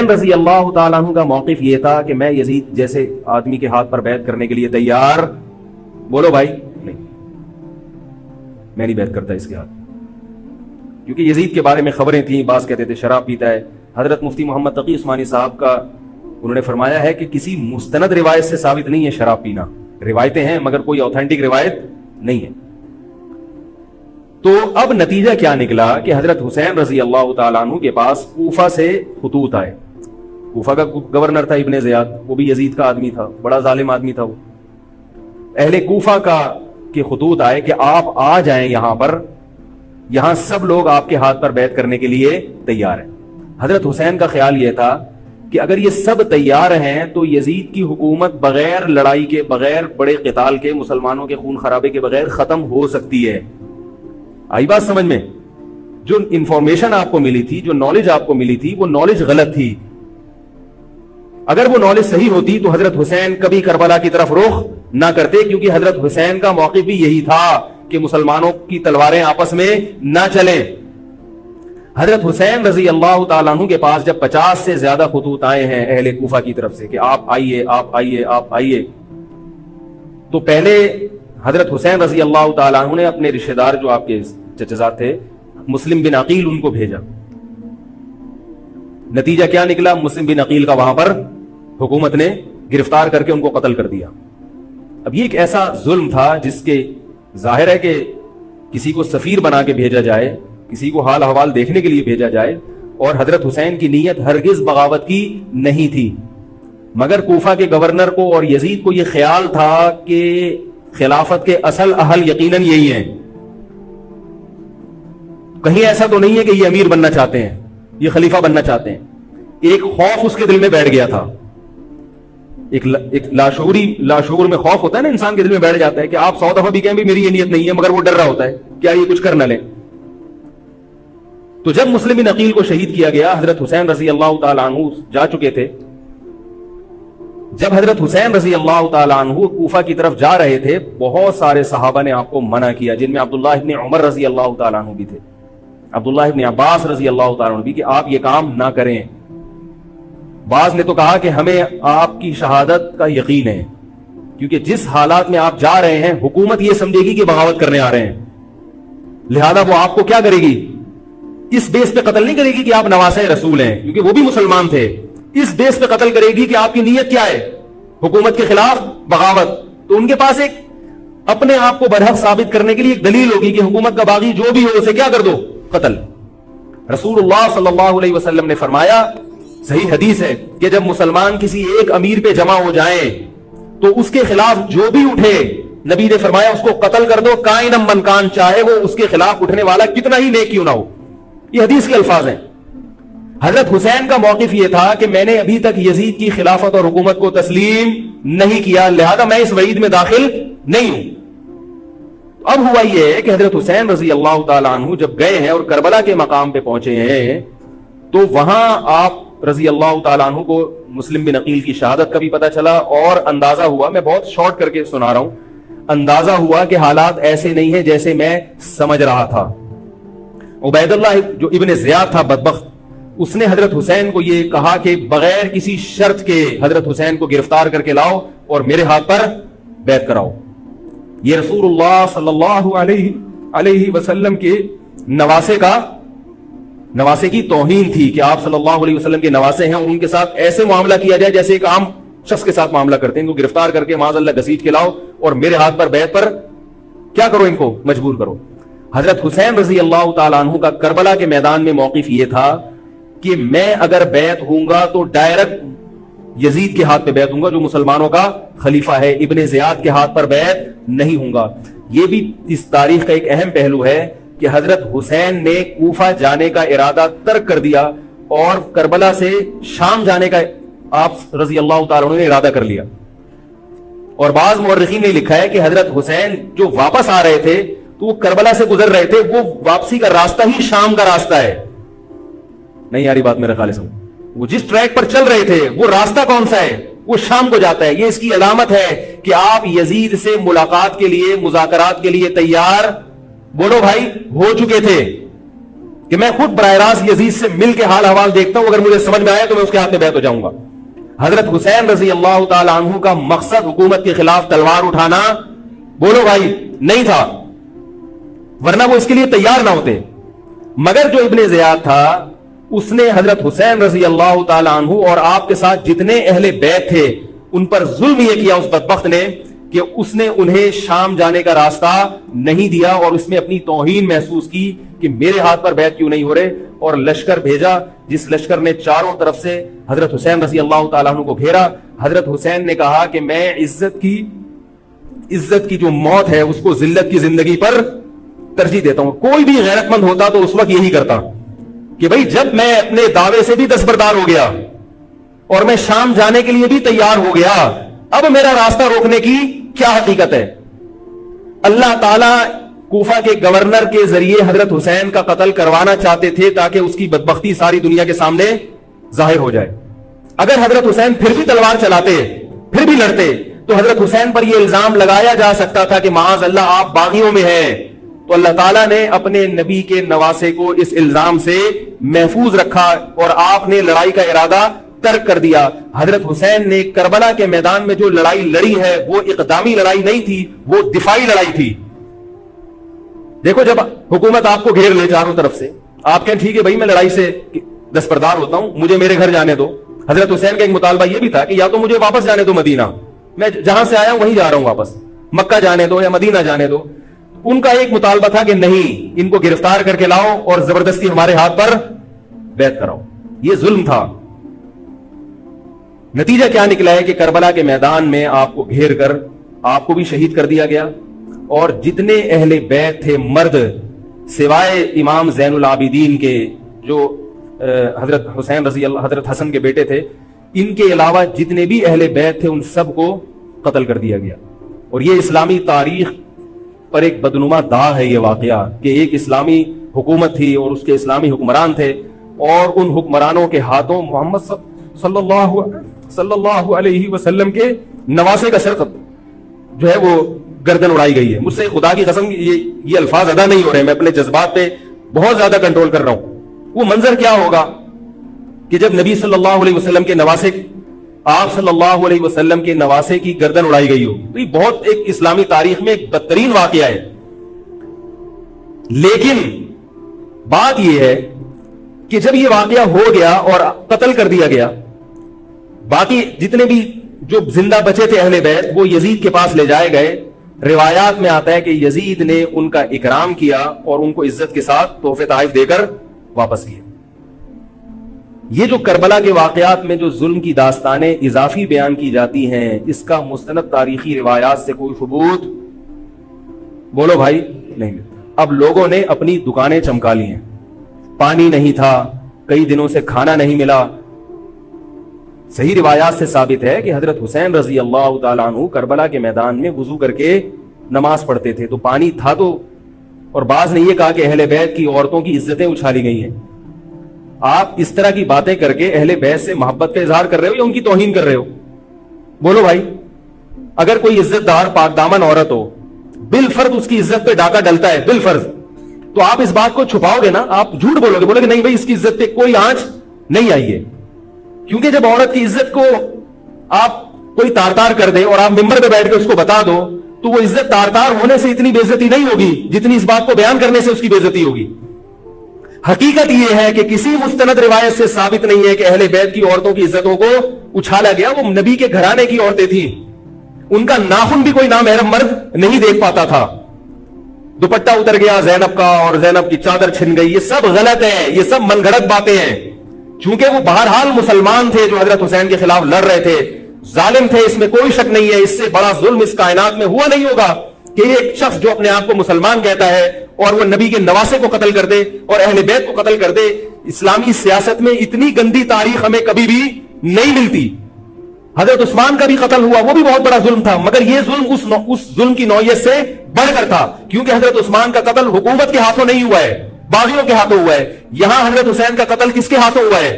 حسین رضی اللہ تعالیٰ عنہ کا موقف یہ تھا کہ میں یزید جیسے آدمی کے ہاتھ پر بیعت کرنے کے لیے تیار، بولو بھائی، نہیں، میں نہیں بیعت کرتا اس کے ہاتھ، کیونکہ یزید کے بارے میں خبریں تھیں، بعض کہتے تھے شراب پیتا ہے. حضرت مفتی محمد تقی عثمانی صاحب کا انہوں نے فرمایا ہے کہ کسی مستند روایت سے ثابت نہیں ہے شراب پینا، روایتیں ہیں مگر کوئی اوتھینٹک روایت نہیں ہے. تو اب نتیجہ کیا نکلا کہ حضرت حسین رضی اللہ تعالیٰ عنہ کے پاس کوفہ سے خطوط آئے. کوفہ کا گورنر تھا ابن زیاد، وہ بھی یزید کا آدمی تھا، بڑا ظالم آدمی تھا وہ. اہل کوفہ کے خطوط آئے کہ آپ آ جائیں یہاں پر، یہاں سب لوگ آپ کے ہاتھ پر بیعت کرنے کے لیے تیار ہیں. حضرت حسین کا خیال یہ تھا کہ اگر یہ سب تیار ہیں تو یزید کی حکومت بغیر لڑائی کے، بغیر بڑے قتال کے، مسلمانوں کے خون خرابے کے بغیر ختم ہو سکتی ہے. آئی بات سمجھ میں؟ جو انفارمیشن آپ کو ملی تھی، جو نالج آپ کو ملی تھی، وہ نالج غلط تھی. اگر وہ نالج صحیح ہوتی تو حضرت حسین کبھی کربلا کی طرف رخ نہ کرتے، کیونکہ حضرت حسین کا موقف بھی یہی تھا کہ مسلمانوں کی تلواریں آپس میں نہ چلیں. حضرت حسین رضی اللہ تعالیٰ عنہ کے پاس جب 50 سے زیادہ خطوط آئے ہیں اہل کوفہ کی طرف سے کہ آپ آئیے، آپ آئیے، آپ آئیے، تو پہلے حضرت حسین رضی اللہ تعالیٰ عنہ نے اپنے رشتہ دار جو آپ کے چچزاد تھے مسلم بن عقیل، ان کو بھیجا. نتیجہ کیا نکلا؟ مسلم بن عقیل کا وہاں پر حکومت نے گرفتار کر کے ان کو قتل کر دیا. اب یہ ایک ایسا ظلم تھا جس کے ظاہر ہے کہ کسی کو سفیر بنا کے بھیجا جائے، کسی کو حال احوال دیکھنے کے لیے بھیجا جائے، اور حضرت حسین کی نیت ہرگز بغاوت کی نہیں تھی. مگر کوفہ کے گورنر کو اور یزید کو یہ خیال تھا کہ خلافت کے اصل اہل یقیناً یہی ہیں، کہیں ایسا تو نہیں ہے کہ یہ امیر بننا چاہتے ہیں، یہ خلیفہ بننا چاہتے ہیں. ایک خوف اس کے دل میں بیٹھ گیا تھا، ایک لاشعور میں خوف ہوتا ہے نا، انسان کے دل میں بیٹھ جاتا ہے کہ آپ 100 دفعہ بھی کہیں بھی میری یہ نیت نہیں ہے، مگر وہ ڈر رہا ہوتا ہے کیا یہ کچھ کر نہ لیں. تو جب مسلم بن عقیل کو شہید کیا گیا، حضرت حسین رضی اللہ تعالیٰ عنہ جا چکے تھے. جب حضرت حسین رضی اللہ تعالیٰ عنہ کوفہ کی طرف جا رہے تھے، بہت سارے صحابہ نے آپ کو منع کیا، جن میں عبداللہ ابن عمر رضی اللہ تعالیٰ عنہ بھی تھے، عبداللہ ابن عباس رضی اللہ تعالیٰ عنہ بھی، کہ آپ یہ کام نہ کریں. بعض نے تو کہا کہ ہمیں آپ کی شہادت کا یقین ہے، کیونکہ جس حالات میں آپ جا رہے ہیں حکومت یہ سمجھے گی کہ بغاوت کرنے آ رہے ہیں، لہذا وہ آپ کو کیا کرے گی؟ اس بیس پہ قتل نہیں کرے گی کہ آپ نواسہ رسول ہیں، کیونکہ وہ بھی مسلمان تھے. اس بیس پہ قتل کرے گی کہ آپ کی نیت کیا ہے، حکومت کے خلاف بغاوت. تو ان کے پاس ایک اپنے آپ کو برحق ثابت کرنے کے لیے ایک دلیل ہوگی کہ حکومت کا باغی جو بھی ہو اسے کیا کر دو؟ قتل. رسول اللہ صلی اللہ علیہ وسلم نے فرمایا، صحیح حدیث ہے، کہ جب مسلمان کسی ایک امیر پہ جمع ہو جائیں تو اس کے خلاف جو بھی اٹھے، نبی نے فرمایا اس کو قتل کر دو، کائن من کان، چاہے وہ اس کے خلاف اٹھنے والا کتنا ہی نیک کیوں نہ ہو. یہ حدیث کے الفاظ ہیں. حضرت حسین کا موقف یہ تھا کہ میں نے ابھی تک یزید کی خلافت اور حکومت کو تسلیم نہیں کیا، لہذا میں اس وعید میں داخل نہیں ہوں. اب ہوا یہ کہ حضرت حسین رضی اللہ تعالیٰ عنہ جب گئے ہیں اور کربلا کے مقام پہ پہنچے ہیں تو وہاں آپ رضی اللہ تعالیٰ عنہ کو مسلم بن عقیل کی شہادت کا بھی پتہ چلا، اور اندازہ ہوا، میں بہت شارٹ کر کے سنا رہا ہوں، اندازہ ہوا کہ حالات ایسے نہیں ہیں جیسے میں سمجھ رہا تھا. عبید اللہ جو ابن زیاد تھا بدبخت، اس نے حضرت حسین کو یہ کہا کہ بغیر کسی شرط کے حضرت حسین کو گرفتار کر کے لاؤ اور میرے ہاتھ پر بیعت کراؤ. یہ رسول اللہ صلی اللہ علیہ وسلم کے نواسے کی توہین تھی کہ آپ صلی اللہ علیہ وسلم کے نواسے ہیں اور ان کے ساتھ ایسے معاملہ کیا جائے جیسے ایک عام شخص کے ساتھ معاملہ کرتے ہیں. ان کو گرفتار کر کے معاذ اللہ گھسیٹ کے لاؤ اور میرے ہاتھ پر بیعت پر کیا کرو، ان کو مجبور کرو. حضرت حسین رضی اللہ تعالیٰ عنہ کا کربلا کے میدان میں موقف یہ تھا کہ میں اگر بیعت ہوں گا تو ڈائریکٹ یزید کے ہاتھ پہ بیعت ہوں گا جو مسلمانوں کا خلیفہ ہے، ابن زیاد کے ہاتھ پر بیعت نہیں ہوں گا. یہ بھی اس تاریخ کا ایک اہم پہلو ہے کہ حضرت حسین نے کوفہ جانے کا ارادہ ترک کر دیا اور کربلا سے شام جانے کا آپ رضی اللہ تعالیٰ عنہ نے ارادہ کر لیا. اور بعض مورخین نے لکھا ہے کہ حضرت حسین جو واپس آ رہے تھے تو وہ کربلا سے گزر رہے تھے، وہ واپسی کا راستہ ہی شام کا راستہ ہے. نہیں یاری بات میرے خیال سے، وہ جس ٹریک پر چل رہے تھے وہ راستہ کون سا ہے؟ وہ شام کو جاتا ہے. یہ اس کی علامت ہے کہ آپ یزید سے ملاقات کے لیے، مذاکرات کے لیے تیار، بولو بھائی، ہو چکے تھے. کہ میں خود براہ راست یزید سے مل کے حال حوال دیکھتا ہوں, اگر مجھے سمجھ میں آیا تو میں اس کے ہاتھ میں بیعت ہو جاؤں گا. حضرت حسین رضی اللہ تعالی عنہ کا مقصد حکومت کے خلاف تلوار اٹھانا, بولو بھائی, نہیں تھا, ورنہ وہ اس کے لیے تیار نہ ہوتے. مگر جو ابن زیاد تھا اس نے حضرت حسین رضی اللہ تعالی عنہ اور آپ کے ساتھ جتنے اہل بیت تھے ان پر ظلم یہ کیا اس بدبخت نے کہ اس نے انہیں شام جانے کا راستہ نہیں دیا, اور اس میں اپنی توہین محسوس کی کہ میرے ہاتھ پر بیعت کیوں نہیں ہو رہے, اور لشکر بھیجا جس لشکر نے چاروں طرف سے حضرت حسین رضی اللہ تعالیٰ عنہ کو گھیرا. حضرت حسین نے کہا کہ میں عزت کی جو موت ہے اس کو ذلت کی زندگی پر ترجیح دیتا ہوں. کوئی بھی غیرت مند ہوتا تو اس وقت یہی کرتا کہ بھئی جب میں اپنے دعوے سے بھی دستبردار ہو گیا اور میں شام جانے کے لیے بھی تیار ہو گیا, اب میرا راستہ روکنے کی کیا حقیقت ہے. اللہ تعالیٰ کوفہ کے گورنر کے ذریعے حضرت حسین کا قتل کروانا چاہتے تھے تاکہ اس کی بدبختی ساری دنیا کے سامنے ظاہر ہو جائے. اگر حضرت حسین پھر بھی تلوار چلاتے, پھر بھی لڑتے, تو حضرت حسین پر یہ الزام لگایا جا سکتا تھا کہ معاذ اللہ آپ باغیوں میں ہیں. تو اللہ تعالیٰ نے اپنے نبی کے نواسے کو اس الزام سے محفوظ رکھا اور آپ نے لڑائی کا ارادہ ترک کر دیا. حضرت حسین نے کربلا کے میدان میں جو لڑائی لڑی ہے وہ اقدامی لڑائی نہیں تھی, وہ دفاعی لڑائی تھی. دیکھو جب حکومت آپ کو گھیر لے چاروں طرف سے, آپ کہیں ٹھیک ہے بھائی میں لڑائی سے دستبردار ہوتا ہوں, مجھے میرے گھر جانے دو. حضرت حسین کا ایک مطالبہ یہ بھی تھا کہ یا تو مجھے واپس جانے دو مدینہ, میں جہاں سے آیا ہوں وہیں جا رہا ہوں واپس, مکہ جانے دو یا مدینہ جانے دو. ان کا ایک مطالبہ تھا کہ نہیں, ان کو گرفتار کر کے لاؤ اور زبردستی ہمارے ہاتھ پر بیعت کراؤ. یہ ظلم تھا. نتیجہ کیا نکلا ہے کہ کربلا کے میدان میں آپ کو گھیر کر آپ کو بھی شہید کر دیا گیا, اور جتنے اہل بیت تھے مرد سوائے امام زین العابدین کے جو حضرت حسین رضی اللہ حضرت حسن کے بیٹے تھے, ان کے علاوہ جتنے بھی اہل بیت تھے ان سب کو قتل کر دیا گیا. اور یہ اسلامی تاریخ پر ایک بدنما داغ ہے یہ واقعہ کہ ایک اسلامی حکومت تھی اور اس کے اسلامی حکمران تھے, اور ان حکمرانوں کے ہاتھوں محمد صلی اللہ علیہ وسلم کے نواسے کا سر جو ہے وہ گردن اڑائی گئی ہے. مجھ سے خدا کی قسم یہ الفاظ ادا نہیں ہو رہے, میں اپنے جذبات پہ بہت زیادہ کنٹرول کر رہا ہوں. وہ منظر کیا ہوگا کہ جب نبی صلی اللہ علیہ وسلم کے نواسے, آپ صلی اللہ علیہ وسلم کے نواسے کی گردن اڑائی گئی ہو. تو یہ بہت ایک اسلامی تاریخ میں ایک بدترین واقعہ ہے. لیکن بات یہ ہے کہ جب یہ واقعہ ہو گیا اور قتل کر دیا گیا, باقی جتنے بھی جو زندہ بچے تھے اہل بیت وہ یزید کے پاس لے جائے گئے. روایات میں آتا ہے کہ یزید نے ان کا اکرام کیا اور ان کو عزت کے ساتھ تحفے تحائف دے کر واپس کیا. یہ جو کربلا کے واقعات میں جو ظلم کی داستانیں اضافی بیان کی جاتی ہیں, اس کا مستند تاریخی روایات سے کوئی ثبوت بولو بھائی نہیں ملتا. اب لوگوں نے اپنی دکانیں چمکا لی ہیں, پانی نہیں تھا, کئی دنوں سے کھانا نہیں ملا. صحیح روایات سے ثابت ہے کہ حضرت حسین رضی اللہ تعالیٰ عنہ کربلا کے میدان میں وضو کر کے نماز پڑھتے تھے, تو پانی تھا تو. اور بعض نے یہ کہا کہ اہل بیت کی عورتوں کی عزتیں اچھالی گئی ہیں. آپ اس طرح کی باتیں کر کے اہل بیت سے محبت کا اظہار کر رہے ہو یا ان کی توہین کر رہے ہو؟ بولو بھائی. اگر کوئی عزت دار پاک دامن عورت ہو, بالفرض اس کی عزت پہ ڈاکہ ڈلتا ہے بالفرض, تو آپ اس بات کو چھپاؤ گے نا, آپ جھوٹ بولو گے, بولو گے نہیں بھائی اس کی عزت پہ کوئی آنچ نہیں آئی ہے. کیونکہ جب عورت کی عزت کو آپ کوئی تار تار کر دے اور آپ ممبر پہ بیٹھ کے اس کو بتا دو, تو وہ عزت تار تار ہونے سے اتنی بے عزتی نہیں ہوگی جتنی اس بات کو بیان کرنے سے اس کی بے عزتی ہوگی. حقیقت یہ ہے کہ کسی مستند روایت سے ثابت نہیں ہے کہ اہل بیت کی عورتوں کی عزتوں کو اچھالا گیا. وہ نبی کے گھرانے کی عورتیں تھیں, ان کا ناخن بھی کوئی نامحرم مرد نہیں دیکھ پاتا تھا. دوپٹہ اتر گیا زینب کا اور زینب کی چادر چھن گئی, یہ سب غلط ہے, یہ سب من گھڑت باتیں ہیں. چونکہ وہ بہرحال مسلمان تھے جو حضرت حسین کے خلاف لڑ رہے تھے, ظالم تھے, اس میں کوئی شک نہیں ہے. اس سے بڑا ظلم اس کائنات میں ہوا نہیں ہوگا کہ ایک شخص جو اپنے آپ کو مسلمان کہتا ہے اور وہ نبی کے نواسے کو قتل کر دے اور اہل بیت کو قتل کر دے. اسلامی سیاست میں اتنی گندی تاریخ ہمیں کبھی بھی نہیں ملتی. حضرت عثمان کا بھی قتل ہوا, وہ بھی بہت بڑا ظلم تھا, مگر یہ ظلم اس ظلم کی نوعیت سے بڑھ کر تھا, کیونکہ حضرت عثمان کا قتل حکومت کے ہاتھوں نہیں ہوا ہے, باغیوں کے ہاتھوں ہوا ہے. یہاں حضرت حسین کا قتل کس کے ہاتھوں ہوا ہے؟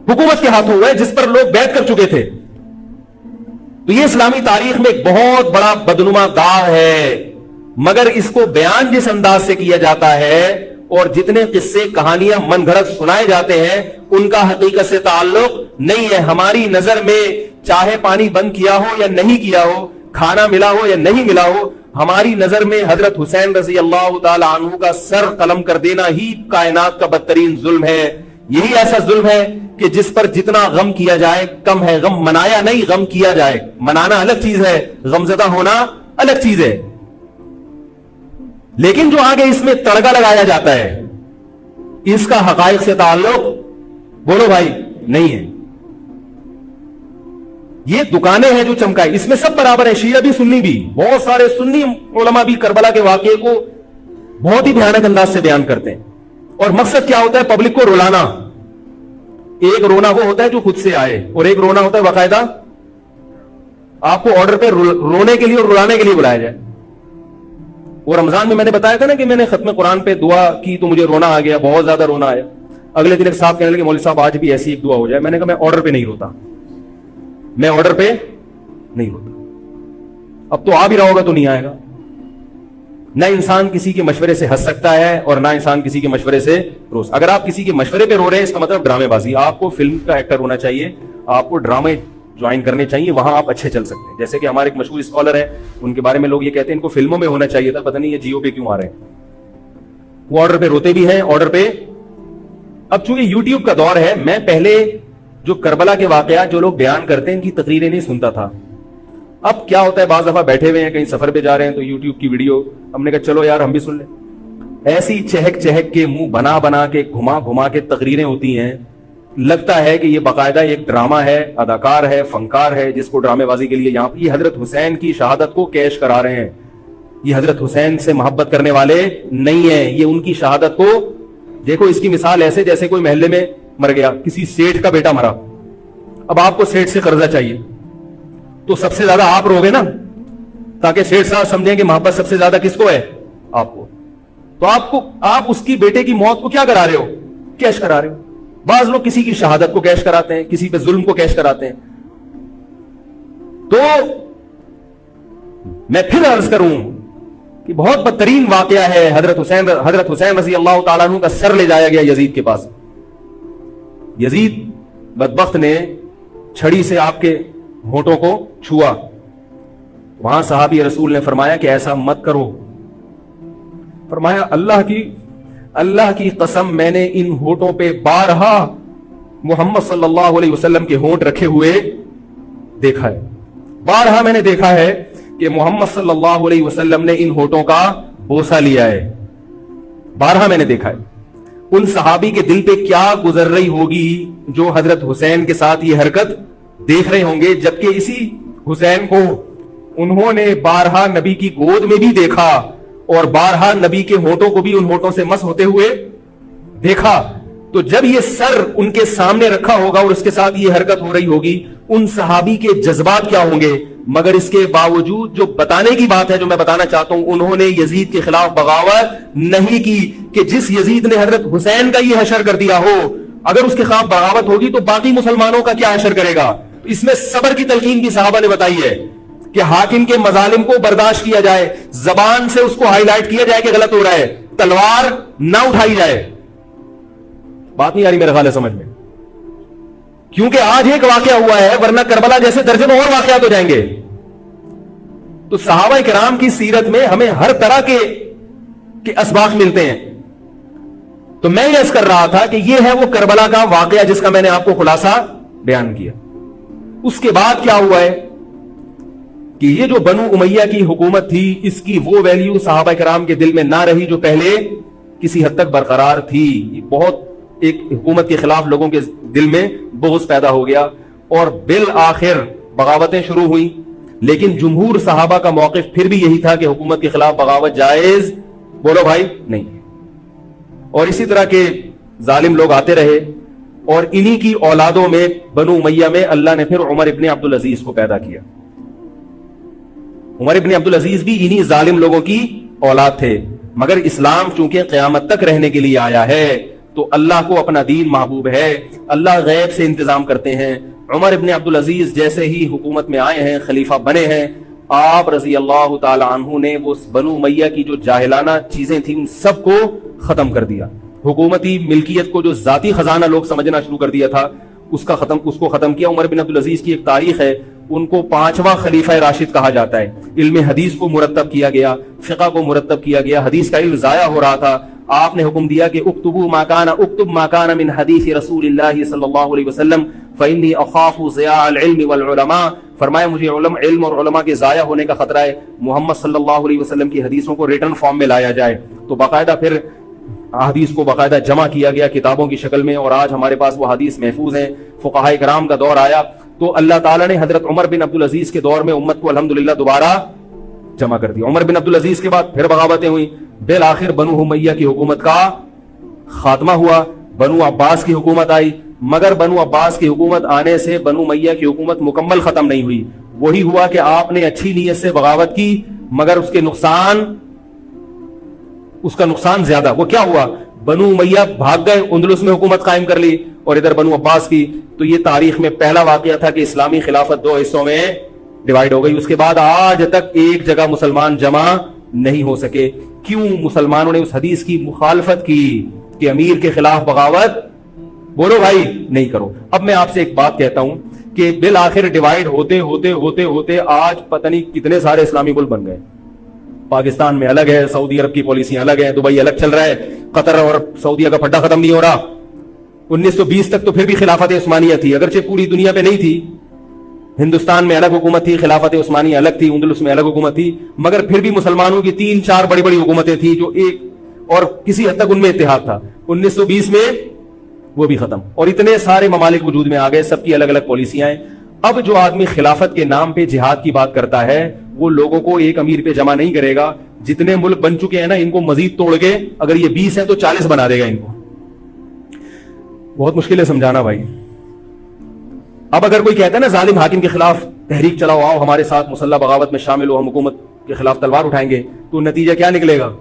حکومت کے ہاتھوں ہوا ہے, جس پر لوگ بیعت کر چکے تھے. تو یہ اسلامی تاریخ میں ایک بہت بڑا بدنما داغ ہے, مگر اس کو بیان جس انداز سے کیا جاتا ہے اور جتنے قصے کہانیاں من گھڑت سنائے جاتے ہیں ان کا حقیقت سے تعلق نہیں ہے. ہماری نظر میں چاہے پانی بند کیا ہو یا نہیں کیا ہو, کھانا ملا ہو یا نہیں ملا ہو, ہماری نظر میں حضرت حسین رضی اللہ تعالی عنہ کا سر قلم کر دینا ہی کائنات کا بدترین ظلم ہے. یہی ایسا ظلم ہے کہ جس پر جتنا غم کیا جائے کم ہے. غم منایا نہیں, غم کیا جائے. منانا الگ چیز ہے, غمزدہ ہونا الگ چیز ہے. لیکن جو آگے اس میں تڑکا لگایا جاتا ہے اس کا حقائق سے تعلق بولو بھائی نہیں ہے. یہ دکانیں ہیں جو چمکائی, اس میں سب برابر ہیں, شیعہ بھی سنی بھی. بہت سارے سنی علماء بھی کربلا کے واقعے کو بہت ہی بھیانک انداز سے بیان کرتے ہیں. اور مقصد کیا ہوتا ہے؟ پبلک کو رلانا. ایک رونا وہ ہوتا ہے جو خود سے آئے, اور ایک رونا ہوتا ہے باقاعدہ آپ کو آرڈر پہ رونے کے لیے اور رلانے کے لیے بلایا جائے. وہ رمضان میں نے بتایا تھا نا کہ میں نے ختم قرآن پہ دعا کی تو مجھے رونا آ گیا, بہت زیادہ رونا آیا. اگلے دن ایک صاحب کہنے لگے مولوی صاحب آج بھی ایسی ایک دعا ہو جائے. میں نے کہا میں آرڈر پہ نہیں روتا, میں آرڈر پہ نہیں روتا. اب تو آ بھی رہا ہوگا تو نہیں آئے گا. نہ انسان کسی کے مشورے سے ہنس سکتا ہے اور نہ انسان کسی کے مشورے سے رو. اگر آپ کسی کے مشورے پہ رو رہے ہیں اس کا مطلب ڈرامے بازی. آپ کو فلم کا ایکٹر ہونا چاہیے, آپ کو ڈرامے جوائن کرنے چاہیے, وہاں آپ اچھے چل سکتے ہیں. جیسے کہ ہمارے ایک مشہور اسکالر ہے, ان کے بارے میں لوگ یہ کہتے ہیں ان کو فلموں میں ہونا چاہیے تھا, پتہ نہیں یہ جیو پہ کیوں آ رہے ہیں. وہ آرڈر پہ روتے بھی ہیں, آرڈر پہ. اب چونکہ یوٹیوب کا دور ہے, میں پہلے جو کربلا کے واقعات جو لوگ بیان کرتے ہیں ان کی تقریریں نہیں سنتا تھا. اب کیا ہوتا ہے, بعض دفعہ بیٹھے ہوئے ہیں کہیں سفر پہ جا رہے ہیں تو یوٹیوب کی ویڈیو, ہم نے کہا چلو یار ہم بھی سن لیں. ایسی چہک چہک کے منہ بنا بنا کے گھما گھما کے تقریریں ہوتی ہیں, لگتا ہے کہ یہ باقاعدہ ایک ڈرامہ ہے, اداکار ہے, فنکار ہے جس کو ڈرامے بازی کے لیے یہاں پہ یہ حضرت حسین کی شہادت کو کیش کرا رہے ہیں. یہ حضرت حسین سے محبت کرنے والے نہیں ہیں, یہ ان کی شہادت کو دیکھو. اس کی مثال ایسے جیسے کوئی محلے میں مر گیا, کسی سیٹھ کا بیٹا مرا, اب آپ کو سیٹھ سے قرضہ چاہیے تو سب سے زیادہ آپ روگے نا, تاکہ سیٹھ صاحب سمجھیں کہ محبت سب سے زیادہ کس کو ہے, آپ کو. تو آپ اس کی بیٹے کی موت کو کیا کرا رہے ہو, کیش کرا رہے ہو. بعض لوگ کسی کی شہادت کو کیش کراتے ہیں, کسی پہ ظلم کو کیش کراتے ہیں. تو میں پھر عرض کروں کہ بہت بدترین واقعہ ہے. حضرت حسین رضی اللہ تعالیٰ عنہ کا سر لے جایا گیا یزید کے پاس. یزید بدبخت نے چھڑی سے آپ کے ہونٹوں کو چھوا. وہاں صحابی رسول نے فرمایا کہ ایسا مت کرو. فرمایا اللہ کی قسم میں نے ان ہونٹوں پہ بارہا محمد صلی اللہ علیہ وسلم کے ہونٹ رکھے ہوئے دیکھا ہے. بارہا میں نے دیکھا ہے کہ محمد صلی اللہ علیہ وسلم نے ان ہونٹوں کا بوسہ لیا ہے. بارہا میں نے دیکھا ہے. ان صحابی کے دل پہ کیا گزر رہی ہوگی جو حضرت حسین کے ساتھ یہ حرکت دیکھ رہے ہوں گے, جبکہ اسی حسین کو انہوں نے بارہا نبی کی گود میں بھی دیکھا اور بارہا نبی کے ہونٹوں کو بھی ان ہونٹوں سے مس ہوتے ہوئے دیکھا. تو جب یہ سر ان کے سامنے رکھا ہوگا اور اس کے ساتھ یہ حرکت ہو رہی ہوگی, ان صحابی کے جذبات کیا ہوں گے. مگر اس کے باوجود جو بتانے کی بات ہے, جو میں بتانا چاہتا ہوں, انہوں نے یزید کے خلاف بغاوت نہیں کی کہ جس یزید نے حضرت حسین کا یہ حشر کر دیا ہو, اگر اس کے خلاف بغاوت ہوگی تو باقی مسلمانوں کا کیا حشر کرے گا. اس میں صبر کی تلقین بھی صحابہ نے بتائی ہے کہ حاکم کے مظالم کو برداشت کیا جائے, زبان سے اس کو ہائی لائٹ کیا جائے کہ غلط ہو رہا ہے, تلوار نہ اٹھائی جائے. بات نہیں آ رہی میرے خیال ہے سمجھ میں, کیونکہ آج ایک واقعہ ہوا ہے ورنہ کربلا جیسے درجنوں اور واقعات ہو جائیں گے. تو صحابہ کرام کی سیرت میں ہمیں ہر طرح کے اسباق ملتے ہیں. تو میں یہ عرض کر رہا تھا کہ یہ ہے وہ کربلا کا واقعہ جس کا میں نے آپ کو خلاصہ بیان کیا. اس کے بعد کیا ہوا ہے کہ یہ جو بنو امیہ کی حکومت تھی, اس کی وہ ویلیو صحابہ کرام کے دل میں نہ رہی جو پہلے کسی حد تک برقرار تھی. بہت ایک حکومت کے خلاف لوگوں کے دل میں بغض پیدا ہو گیا اور بالآخر بغاوتیں شروع ہوئیں. لیکن جمہور صحابہ کا موقف پھر بھی یہی تھا کہ حکومت کے خلاف بغاوت جائز, بولو بھائی, نہیں. اور اسی طرح کے ظالم لوگ آتے رہے اور انہی کی اولادوں میں بنو امیہ میں اللہ نے پھر عمر ابن عبدالعزیز کو پیدا کیا. عمر ابن عبدالعزیز بھی انہی ظالم لوگوں کی اولاد تھے, مگر اسلام چونکہ قیامت تک رہنے کے لیے آیا ہے تو اللہ کو اپنا دین محبوب ہے, اللہ غیب سے انتظام کرتے ہیں. عمر ابن عبدالعزیز جیسے ہی حکومت میں آئے ہیں, خلیفہ بنے ہیں, آپ رضی اللہ تعالی عنہ نے وہ بنو امیہ کی جو جاہلانہ چیزیں تھیں ان سب کو ختم کر دیا. حکومتی ملکیت کو جو ذاتی خزانہ لوگ سمجھنا شروع کر دیا تھا اس کو ختم کیا. عمر بن عبدالعزیز کی ایک تاریخ ہے, ان کو 5واں خلیفہ راشد کہا جاتا ہے. علم حدیث کو مرتب کیا گیا, فقہ کو مرتب کیا گیا, حدیث کا علم ضائع ہو رہا تھا. آپ نے حکم دیا کہ اکتب ما کان من حدیث رسول اللہ صلی اللہ علیہ وسلم فإنی اخاف ضیاع العلم والعلماء. فرمایا مجھے علم اور علماء کے ضائع ہونے کا خطرہ ہے. محمد صلی اللہ علیہ وسلم کی حدیثوں کو ریٹن فارم میں لایا جائے. تو باقاعدہ پھر حدیث کو باقاعدہ جمع کیا گیا کتابوں کی شکل میں, اور آج ہمارے پاس وہ حدیث محفوظ ہیں. فقہاء کرام کا دور آیا تو اللہ تعالیٰ نے حضرت عمر بن عبدالعزیز کے دور میں امت کو الحمدللہ دوبارہ جمع کر دیا. عمر بن عبدالعزیز کے بعد پھر بغاوتیں ہوئیں. بالآخر بنو امیہ کی حکومت کا خاتمہ ہوا, بنو عباس کی حکومت آئی. مگر بنو عباس کی حکومت آنے سے بنو امیہ کی حکومت مکمل ختم نہیں ہوئی. وہی ہوا کہ آپ نے اچھی نیت سے بغاوت کی مگر اس کا نقصان زیادہ. وہ کیا ہوا, بنو امیہ بھاگ گئے, اندلس میں حکومت قائم کر لی, اور ادھر بنو عباس کی. تو یہ تاریخ میں پہلا واقعہ تھا کہ اسلامی خلافت 2 حصوں میں ڈیوائیڈ ہو گئی. اس کے بعد آج تک ایک جگہ مسلمان جمع نہیں ہو سکے. کیوں؟ مسلمانوں نے اس حدیث کی مخالفت کی کہ امیر کے خلاف بغاوت بولو بھائی نہیں کرو. اب میں آپ سے ایک بات کہتا ہوں کہ بالآخر ڈیوائیڈ ہوتے ہوتے ہوتے ہوتے آج پتہ نہیں کتنے سارے اسلامی ملک بن گئے. پاکستان میں الگ ہے, سعودی عرب کی پالیسیاں الگ ہیں, دبئی الگ چل رہا ہے, قطر اور سعودیہ کا پھڈا ختم نہیں ہو رہا. 1920 تک تو پھر بھی خلافت عثمانیہ تھی, اگرچہ پوری دنیا پہ نہیں تھی. ہندوستان میں الگ حکومت تھی, خلافت عثمانیہ الگ تھی, اندلس میں الگ حکومت تھی, مگر پھر بھی مسلمانوں کی 3-4 بڑی بڑی حکومتیں تھیں جو ایک اور کسی حد تک ان میں اتحاد تھا. 1920 میں وہ بھی ختم, اور اتنے سارے ممالک وجود میں آ گئے, سب کی الگ الگ پالیسیاں ہیں. اب جو آدمی خلافت کے نام پہ جہاد کی بات کرتا ہے وہ لوگوں کو ایک امیر پہ جمع نہیں کرے گا. جتنے ملک بن چکے ہیں نا, ان کو مزید توڑ کے اگر یہ 20 ہیں تو 40 بنا دے گا ان کو. بہت مشکل ہے سمجھانا بھائی. اب اگر کوئی کہتا ہے نا ظالم حاکم کے خلاف تحریک چلاؤ, آؤ ہمارے ساتھ مسلح بغاوت میں شامل ہو, ہم حکومت کے خلاف تلوار اٹھائیں گے, تو نتیجہ کیا نکلے گا؟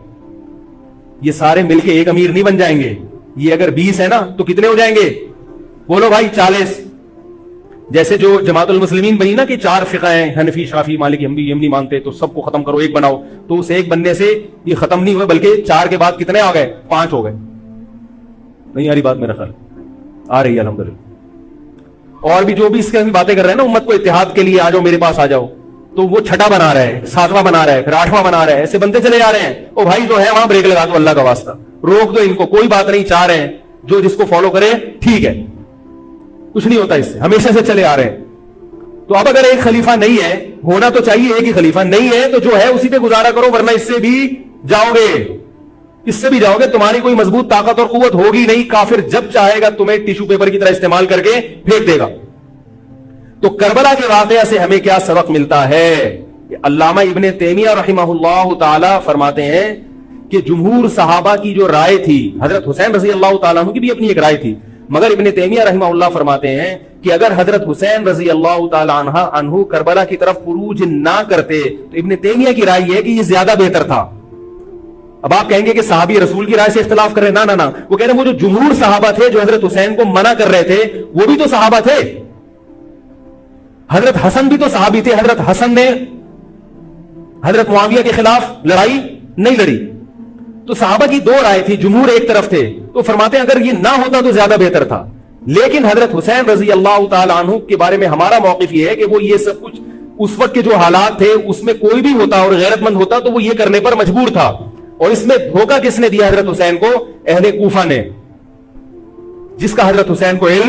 یہ سارے مل کے ایک امیر نہیں بن جائیں گے. یہ اگر 20 ہے نا تو کتنے ہو جائیں گے؟ بولو بھائی 40. جیسے جو جماعت المسلمین بنی نا کہ 4 فقہ ہیں, حنفی, شافعی, مالکی, حنبلی, ہم نہیں مانتے, تو سب کو ختم کرو, ایک بناؤ. تو اس ایک بننے سے یہ ختم نہیں ہوئے بلکہ 4 کے بعد کتنے آ گئے؟ 5 ہو گئے. نہیں آ رہی بات میرا خیال؟ آ رہی ہے الحمدللہ. اور بھی جو بھی اس کی باتیں کر رہے ہیں نا امت کو اتحاد کے لیے, آ جاؤ میرے پاس آ جاؤ, تو وہ 6واں بنا رہے ہیں, 7واں بنا رہے ہیں, پھر 8واں بنا رہے ہیں, ایسے بنتے چلے جا رہے ہیں. او بھائی جو ہے وہاں بریک لگا دو, اللہ کا واسطہ روک دو ان کو, کوئی بات نہیں, 4 ہیں, جو جس کو فالو کرے ٹھیک ہے, کچھ نہیں ہوتا اس سے, ہمیشہ سے چلے آ رہے ہیں. تو اب اگر ایک خلیفہ نہیں ہے, ہونا تو چاہیے ایک ہی خلیفہ, نہیں ہے تو جو ہے اسی پہ گزارا کرو, ورنہ اس سے بھی جاؤ گے, اس سے بھی جاؤ گے. تمہاری کوئی مضبوط طاقت اور قوت ہوگی نہیں. کافر جب چاہے گا تمہیں ٹیشو پیپر کی طرح استعمال کر کے پھینک دے گا. تو کربلا کے واقعہ سے ہمیں کیا سبق ملتا ہے؟ علامہ ابن تیمیہ رحمہ اللہ تعالی فرماتے ہیں کہ جمہور صحابہ کی جو رائے تھی, حضرت حسین رضی اللہ تعالیٰ عنہ کی بھی اپنی ایک رائے تھی, مگر ابن تیمیہ رحمہ اللہ فرماتے ہیں کہ اگر حضرت حسین رضی اللہ تعالیٰ عنہ کربلا کی طرف خروج نہ کرتے تو ابن تیمیہ کی رائے یہ ہے کہ یہ زیادہ بہتر تھا. اب آپ کہیں گے کہ صحابی رسول کی رائے سے اختلاف کر رہے ہیں, نہ وہ کہہ رہے ہیں وہ جو جمہور صحابہ تھے جو حضرت حسین کو منع کر رہے تھے وہ بھی تو صحابہ تھے. حضرت حسن بھی تو صحابی تھے. حضرت حسن نے حضرت معاویہ کے خلاف لڑائی نہیں لڑی. تو صحابہ کی 2 رائے تھی, جمہور ایک طرف تھے. تو فرماتے ہیں اگر یہ نہ ہوتا تو زیادہ بہتر تھا. لیکن حضرت حسین رضی اللہ تعالی عنہ کے بارے میں ہمارا موقف یہ ہے کہ وہ یہ سب کچھ اس وقت کے جو حالات تھے اس میں کوئی بھی ہوتا اور غیرت مند ہوتا تو وہ یہ کرنے پر مجبور تھا. اور اس میں دھوکہ کس نے دیا حضرت حسین کو؟ اہل کوفہ نے, جس کا حضرت حسین کو علم